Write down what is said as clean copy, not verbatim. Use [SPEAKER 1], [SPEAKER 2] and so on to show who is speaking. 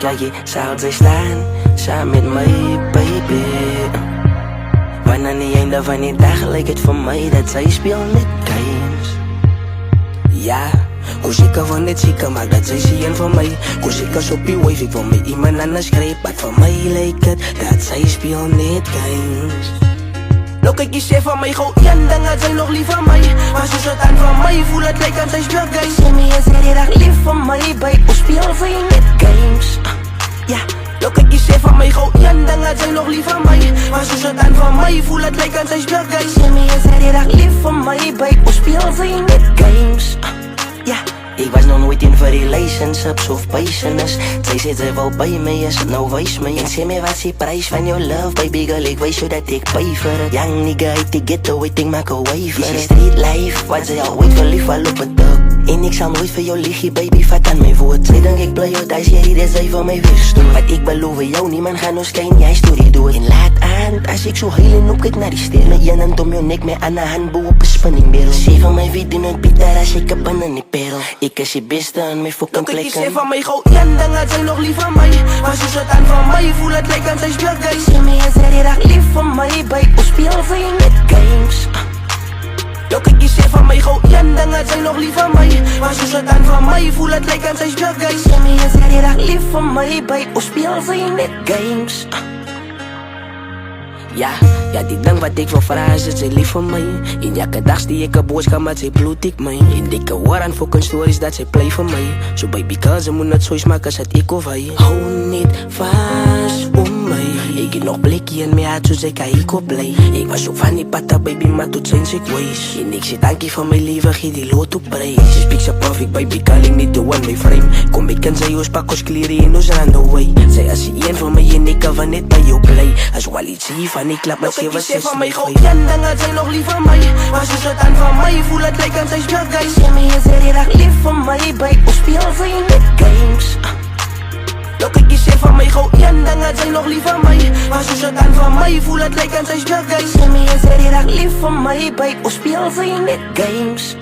[SPEAKER 1] Kyk jy sal sy staan, saam met my baby. Want aan die einde van die dag lyk het vir my dat sy speel net games. Ja, koos ek van net zieke maak dat sy sien vir my. Koos ek as op die wave, ek wil my iemand anders grijp. Maar vir my lyk het dat sy speel net games. Nou kyk jy sê van my gauw een ding dat sy nog lief van my. Maar soos het aan van my voel het lyk aan sy speel games. Sê my is die dag lief van my, babe, ons speel vir jy net games. Ja, nou kyk jy sê van my gauw een ding dat sy nog lief van my. Maar soos het aan van my voel het lyk aan sy speel games. Sê my is die dag lief van my, babe, ons speel vir jy net games. Ja, ek was nog nooit in vir relationships of business. Sy sê sy wil by my is, nou wys my. En sê my wat is die prijs van jou love, baby girl. Ek wys jou dat ek pay vir it. Young nigga uit die ghetto, ek denk maak away vir it. Dis die street life, wat sy al ooit verlief al op het dag. En ek sal nooit vir jou liegie, baby, vat aan my woord. Sy denk ek bly jou thuis, jy die sy vir my weerstoot. Wat ek beloof jou, niemand gaan ons klein, jy story dood. En laat aan, as ek so heel en opkijk naar die ster. My een hand om jou nek, my ander hand boe op een spinningberel. Sê van my weet die nooit Pieter, as ek een bin in die perel. Ek is die beste in my fucking plek. Ek sê van my gauw een ding dat sy nog lief van my. Maar soos het aan van my voel het lyk aan sy speel games. Sê my is die dag lief van my, babe, ons speel vir jy net games. Nou kyk jy sê van my gauw een ding dat sy nog lief van my. Maar soos het aan van my voel het lyk aan sy speel games. Sê my is die dag lief van my, babe, ons speel vir jy net games. Ja, die ding wat ek wil vraag is dat sy lief vir my. En elke dag die ek een boodskap met sy bloed ek my. En ek hoor aan fucking stories dat sy play vir my. So baby girl, sy moet net soos maak as het ek of hy. Hou net vast om my. Ek het nog blikkie in my hart soos ek ek op bly. Ek was ook van die patta baby, maar tot sinds ek wees. En ek sê dankie van my liefde, gee die lot op prijs. Sy speak so perfect baby girl, ek niet the one my frame. Kom ek in sy ons pak ons kleren en ons run away. Sy is die een van my en ek kan van net by jou play. As Wally G van die klap, maar sy was sy van my gauw een ding dat sy nog lief van my. Maar soos het aan van my voel het lyk aan sy speel games. Sê my is die dag lief van my, babe, ons speel vir jy net games. Nou kyk jy sê van my gauw een ding dat sy nog lief van my. Maar soos het aan van my voel het lyk aan sy speel games. Sê my is die dag lief van my, babe, ons speel vir jy net games.